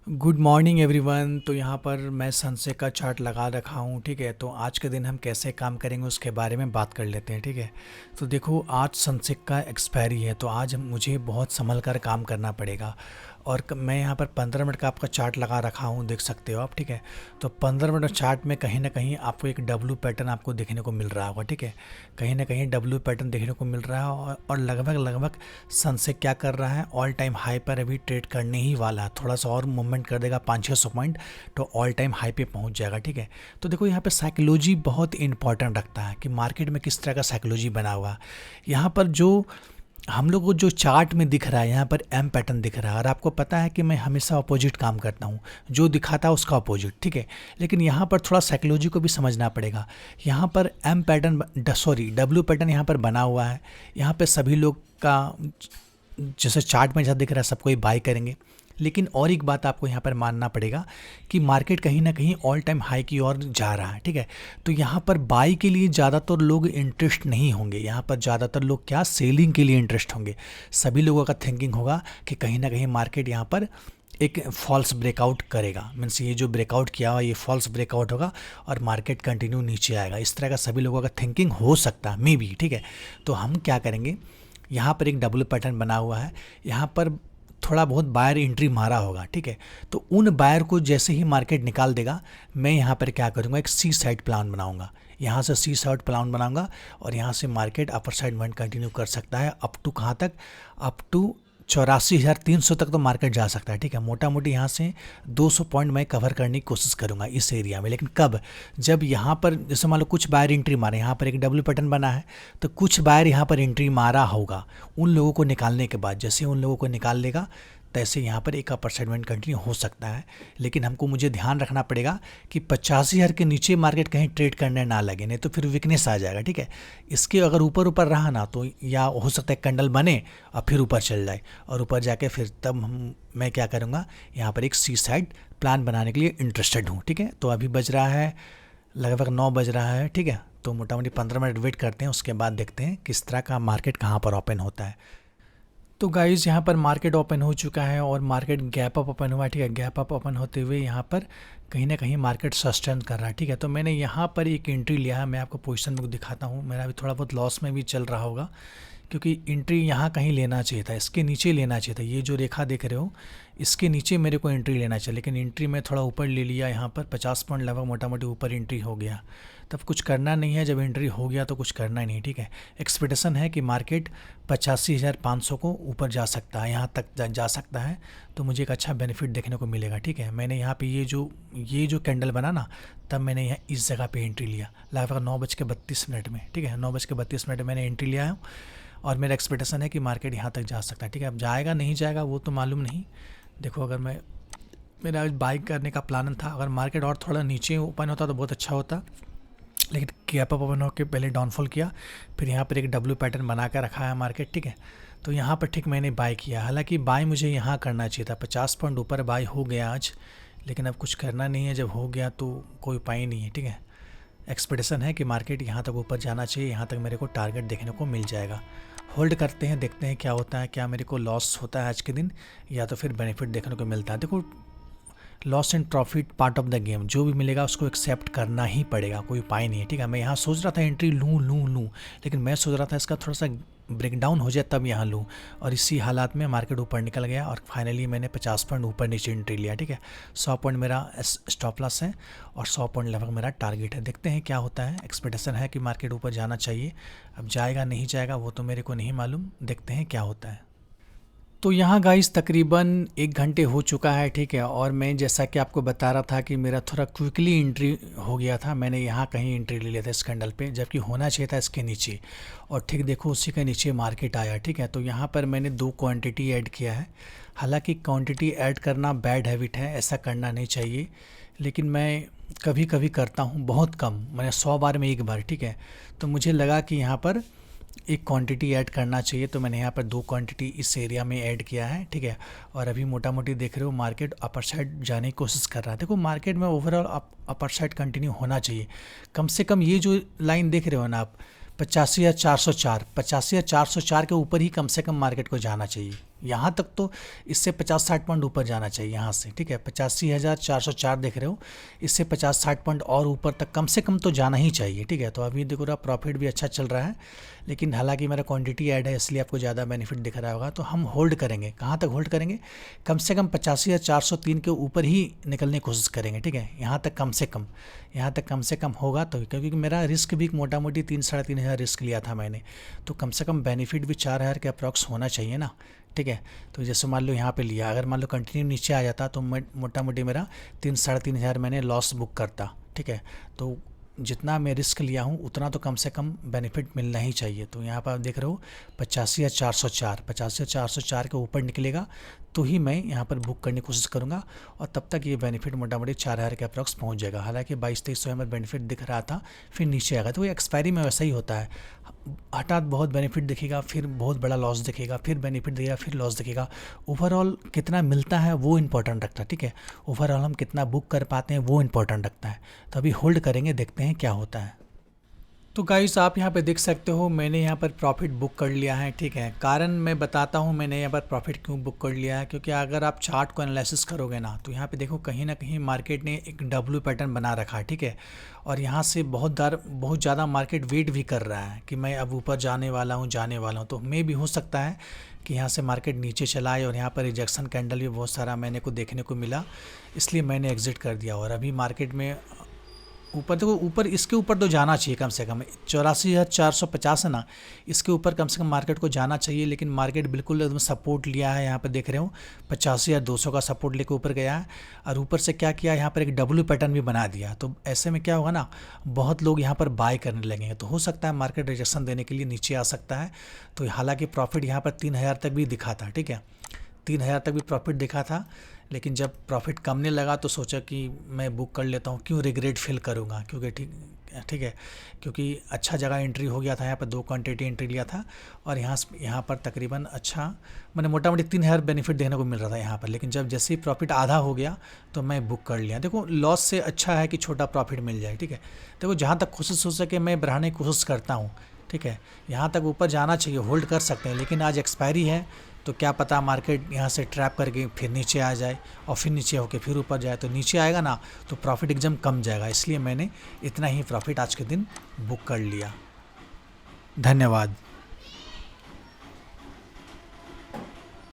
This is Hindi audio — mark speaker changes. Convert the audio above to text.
Speaker 1: Good morning everyone. तो यहाँ पर मैं सनसेट का चार्ट लगा रखा हूँ, ठीक है। तो आज के दिन हम कैसे काम करेंगे उसके बारे में बात कर लेते हैं, ठीक है। तो देखो, आज सनसेट का एक्सपायरी है, तो आज मुझे बहुत संभल कर काम करना पड़ेगा। और मैं यहाँ पर 15 मिनट का आपका चार्ट लगा रखा हूँ, देख सकते हो आप, ठीक है। तो 15 मिनट चार्ट में कहीं ना कहीं आपको एक डब्लू पैटर्न आपको देखने को मिल रहा होगा, ठीक है। कहीं ना कहीं डब्लू पैटर्न देखने को मिल रहा है और लगभग लगभग सनसेट क्या कर रहा है, ऑल टाइम हाई पर अभी ट्रेड करने ही वाला है। थोड़ा सा और मूवमेंट कर देगा 500-600 पॉइंट तो ऑल टाइम हाई पे पहुंच जाएगा, ठीक है। तो देखो, यहाँ पे साइकोलॉजी बहुत इंपॉर्टेंट रखता है कि मार्केट में किस तरह का साइकोलॉजी बना हुआ है। यहाँ पर जो हम लोग को जो चार्ट में दिख रहा है, यहाँ पर एम पैटर्न दिख रहा है, और आपको पता है कि मैं हमेशा अपोजिट काम करता हूँ, जो दिखाता है उसका अपोजिट, ठीक है। लेकिन यहाँ पर थोड़ा साइकोलॉजी को भी समझना पड़ेगा। यहाँ पर M pattern, sorry, W pattern यहाँ पर बना हुआ है। यहाँ पे सभी लोग का जैसे चार्ट में जैसा दिख रहा है सबको ही बाई करेंगे। लेकिन और एक बात आपको यहाँ पर मानना पड़ेगा कि मार्केट कहीं ना कहीं ऑल टाइम हाई की ओर जा रहा है, ठीक है। तो यहाँ पर बाई के लिए ज़्यादातर लोग इंटरेस्ट नहीं होंगे, यहाँ पर ज़्यादातर लोग क्या, सेलिंग के लिए इंटरेस्ट होंगे। सभी लोगों का थिंकिंग होगा कि कहीं ना कहीं मार्केट यहाँ पर एक फॉल्स ब्रेकआउट करेगा, मीन्स ये जो ब्रेकआउट किया हुआ ये फॉल्स ब्रेकआउट होगा और मार्केट कंटिन्यू नीचे आएगा। इस तरह का सभी लोगों का थिंकिंग हो सकता है, मे बी, ठीक है। तो हम क्या करेंगे, यहाँ पर एक डब्ल्यू पैटर्न बना हुआ है, यहाँ पर थोड़ा बहुत बायर एंट्री मारा होगा, ठीक है। तो उन बायर को जैसे ही मार्केट निकाल देगा, मैं यहाँ पर क्या करूँगा, एक सी साइड प्लान बनाऊँगा। यहाँ से सी साइड प्लान बनाऊँगा और यहाँ से market upper side movement continue कर सकता है अप टू कहाँ तक, अप टू 84,300 तक तो मार्केट जा सकता है, ठीक है। मोटा मोटी यहाँ से 200 पॉइंट मैं कवर करने की कोशिश करूँगा इस एरिया में। लेकिन कब, जब यहाँ पर जैसे मान लो कुछ बायर एंट्री मारे, यहाँ पर एक डब्ल्यू पैटर्न बना है, तो कुछ बायर यहाँ पर एंट्री मारा होगा। उन लोगों को निकालने के बाद, जैसे उन लोगों को निकाल लेगा, तैसे यहाँ पर एक अपर सेगमेंट कंटिन्यू हो सकता है। लेकिन हमको मुझे ध्यान रखना पड़ेगा कि 85,000 के नीचे मार्केट कहीं ट्रेड करने ना लगे, नहीं तो फिर वीकनेस आ जाएगा, ठीक है। इसके अगर ऊपर ऊपर रहा ना, तो या हो सकता है कैंडल बने और फिर ऊपर चल जाए, और ऊपर जाके फिर तब मैं क्या करूँगा, यहाँ पर एक सी साइड प्लान बनाने के लिए इंटरेस्टेड हूँ, ठीक है। तो अभी बज रहा है लगभग 9 बज रहा है, ठीक है। तो मोटा मोटी 15 मिनट वेट करते हैं, उसके बाद देखते हैं किस तरह का मार्केट कहाँ पर ओपन होता है। तो गाइज़, यहाँ पर मार्केट ओपन हो चुका है और मार्केट गैप अप ओपन हुआ है, ठीक है। गैप अप ओपन होते हुए यहाँ पर कहीं ना कहीं मार्केट सस्टेन कर रहा है, ठीक है। तो मैंने यहाँ पर एक एंट्री लिया है, मैं आपको पोजीशन बुक दिखाता हूँ। मेरा अभी थोड़ा बहुत लॉस में भी चल रहा होगा, क्योंकि एंट्री यहाँ कहीं लेना चाहिए था, इसके नीचे लेना चाहिए था। ये जो रेखा देख रहे हो, इसके नीचे मेरे को एंट्री लेना चाहिए, लेकिन एंट्री में थोड़ा ऊपर ले लिया। यहाँ पर 50 पॉइंट लगभग मोटा मोटी ऊपर एंट्री हो गया। तब कुछ करना नहीं है, जब एंट्री हो गया तो कुछ करना ही नहीं, ठीक है। एक्सपेक्टेशन है कि मार्केट 85,500 को ऊपर जा सकता है, यहाँ तक जा सकता है। तो मुझे एक अच्छा बेनिफिट देखने को मिलेगा, ठीक है। मैंने यहाँ पे ये जो कैंडल बना ना, तब मैंने यहाँ इस जगह पे एंट्री लिया लगभग 9:32 में, ठीक है। 9:32 मैंने एंट्री लिया है और मेरा एक्सपेक्टेशन है कि मार्केट यहाँ तक जा सकता है, ठीक है। अब जाएगा नहीं जाएगा वो तो मालूम नहीं। देखो, अगर मेरा बाइक करने का प्लान था, अगर मार्केट और थोड़ा नीचे ओपन होता तो बहुत अच्छा होता, लेकिन गैप अप ओपन होकर पहले डाउनफॉल किया, फिर यहाँ पर एक डब्ल्यू पैटर्न बना कर रखा है मार्केट, ठीक है। तो यहाँ पर ठीक मैंने बाय किया, हालांकि बाय मुझे यहाँ करना चाहिए था, 50 पॉइंट ऊपर बाय हो गया आज, लेकिन अब कुछ करना नहीं है। जब हो गया तो कोई उपाय नहीं है, ठीक है। एक्सपेक्टेशन है कि मार्केट यहाँ तक ऊपर जाना चाहिए, यहाँ तक मेरे को टारगेट देखने को मिल जाएगा। होल्ड करते हैं, देखते हैं क्या होता है, क्या मेरे को लॉस होता है आज के दिन या तो फिर बेनिफिट देखने को मिलता है। देखो, loss and profit part of the game, जो भी मिलेगा उसको एक्सेप्ट करना ही पड़ेगा, कोई उपाय नहीं है, ठीक है। मैं यहाँ सोच रहा था एंट्री लूँ, लेकिन मैं सोच रहा था इसका थोड़ा सा ब्रेकडाउन हो जाए तब यहाँ लूँ, और इसी हालात में मार्केट ऊपर निकल गया और फाइनली मैंने 50 पॉइंट ऊपर नीचे एंट्री लिया, ठीक है। 100 पॉइंट मेरा स्टॉप लॉस है और 100 पॉइंट लगभग मेरा टारगेट है। देखते हैं क्या होता है। एक्सपेक्टेशन है कि मार्केट ऊपर जाना चाहिए, अब जाएगा नहीं जाएगा वो तो मेरे को नहीं मालूम, देखते हैं क्या होता है। तो यहाँ गाइस तकरीबन 1 घंटे हो चुका है, ठीक है। और मैं जैसा कि आपको बता रहा था कि मेरा थोड़ा क्विकली एंट्री हो गया था, मैंने यहाँ कहीं एंट्री ले लिया था इस कैंडल पे, जबकि होना चाहिए था इसके नीचे, और ठीक देखो उसी के नीचे मार्केट आया, ठीक है। तो यहाँ पर मैंने 2 क्वांटिटी ऐड किया है। हालांकि क्वांटिटी ऐड करना बैड हैबिट है, ऐसा करना नहीं चाहिए, लेकिन मैं कभी कभी करता हूँ, बहुत कम, मैंने 100 बार में एक बार, ठीक है। तो मुझे लगा कि यहाँ पर एक क्वांटिटी ऐड करना चाहिए, तो मैंने यहाँ पर 2 क्वांटिटी इस एरिया में ऐड किया है, ठीक है। और अभी मोटा मोटी देख रहे हो मार्केट अपर साइड जाने की कोशिश कर रहा है। देखो, मार्केट में ओवरऑल अपर साइड कंटिन्यू होना चाहिए, कम से कम ये जो लाइन देख रहे हो ना आप, 85,404 के ऊपर ही कम से कम मार्केट को जाना चाहिए। यहाँ तक तो इससे 50-60 पॉइंट ऊपर जाना चाहिए यहाँ से, ठीक है। 85,404 देख रहे हो, इससे 50-60 पॉइंट और ऊपर तक कम से कम तो जाना ही चाहिए, ठीक है। तो अभी देखो रहा प्रॉफिट भी अच्छा चल रहा है, लेकिन हालांकि मेरा क्वांटिटी ऐड है इसलिए आपको ज़्यादा बेनिफिट दिख रहा होगा। तो हम होल्ड करेंगे, कहाँ तक होल्ड करेंगे, कम से कम 85,403 के ऊपर ही निकलने की कोशिश करेंगे, ठीक है। यहाँ तक कम से कम, यहाँ तक कम से कम होगा तो, क्योंकि मेरा रिस्क भी मोटा मोटी 3-3.5 हज़ार रिस्क लिया था मैंने, तो कम से कम बेनिफिट भी 4,000 के अप्रॉक्स होना चाहिए ना, ठीक है। तो जैसे मान लो यहाँ पे लिया, अगर मान लो कंटिन्यू नीचे आ जाता तो मोटा मोटी मेरा 3-3.5 हज़ार मैंने लॉस बुक करता, ठीक है। तो जितना मैं रिस्क लिया हूँ उतना तो कम से कम बेनिफिट मिलना ही चाहिए। तो यहाँ पर आप देख रहे हो 85,404 के ऊपर निकलेगा तो ही मैं यहाँ पर बुक करने की कोशिश करूँगा, और तब तक ये बेनिफिट मोटा मोटी 4,000 के अप्रॉक्स पहुँच जाएगा। हालांकि 22-23 में बेनिफिट दिख रहा था, फिर नीचे आएगा। तो ये एक्सपायरी में वैसा ही होता है, हठात बहुत बेनिफिट दिखेगा, फिर बहुत बड़ा लॉस दिखेगा, फिर बेनिफिट दिखेगा, फिर लॉस दिखेगा। ओवरऑल कितना मिलता है वो इंपॉर्टेंट रखता है, ठीक है। ओवरऑल हम कितना बुक कर पाते हैं वो इंपॉर्टेंट रखता है। तो अभी होल्ड करेंगे, देखते हैं क्या होता है। तो गाइस आप यहाँ पे देख सकते हो मैंने यहाँ पर प्रॉफिट बुक कर लिया है, ठीक है। कारण मैं बताता हूँ मैंने यहाँ पर प्रॉफिट क्यों बुक कर लिया है, क्योंकि अगर आप चार्ट को एनालिसिस करोगे ना तो यहाँ पे देखो कहीं ना कहीं मार्केट ने एक डब्ल्यू पैटर्न बना रखा है, ठीक है। और यहाँ से बहुत ज़्यादा मार्केट वेट भी कर रहा है कि मैं अब ऊपर जाने वाला हूँ। तो मे भी हो सकता है कि यहाँ से मार्केट नीचे चला आए, और यहाँ पर रिजेक्शन कैंडल भी बहुत सारा मैंने को देखने को मिला, इसलिए मैंने एग्जिट कर दिया। और अभी मार्केट में ऊपर देखो, ऊपर इसके ऊपर तो जाना चाहिए कम से कम 84,450 है ना, इसके ऊपर कम से कम मार्केट को जाना चाहिए। लेकिन मार्केट बिल्कुल एकदम सपोर्ट लिया है, यहाँ पे देख रहे हो 85,200 का सपोर्ट लेके ऊपर गया है, और ऊपर से क्या किया, यहाँ पर एक डब्ल्यू पैटर्न भी बना दिया। तो ऐसे में क्या होगा ना, बहुत लोग यहाँ पर बाय करने लगेंगे, तो हो सकता है मार्केट रिजेक्शन देने के लिए नीचे आ सकता है। तो हालाँकि प्रॉफिट यहाँ पर 3,000 तक भी दिखा था, ठीक है, 3,000 तक भी प्रॉफिट दिखा था। लेकिन जब प्रॉफिट कमने लगा तो सोचा कि मैं बुक कर लेता हूँ, क्यों रिग्रेट फील करूँगा, क्योंकि ठीक है, क्योंकि अच्छा जगह एंट्री हो गया था। यहाँ पर 2 क्वांटिटी एंट्री लिया था, और यहाँ पर तकरीबन अच्छा मैंने मोटा मोटी 3,000 बेनिफिट देखने को मिल रहा था यहाँ पर। लेकिन जब जैसे ही प्रॉफिट आधा हो गया तो मैं बुक कर लिया। देखो लॉस से अच्छा है कि छोटा प्रॉफिट मिल जाए, ठीक है। देखो जहाँ तक कोशिश हो सके मैं बढ़ाने की कोशिश करता हूँ, ठीक है। यहाँ तक ऊपर जाना चाहिए, होल्ड कर सकते हैं, लेकिन आज एक्सपायरी है तो क्या पता मार्केट यहाँ से ट्रैप करके फिर नीचे आ जाए, और फिर नीचे होके फिर ऊपर जाए। तो नीचे आएगा ना तो प्रॉफिट एकदम कम जाएगा, इसलिए मैंने इतना ही प्रॉफिट आज के दिन बुक कर लिया। धन्यवाद।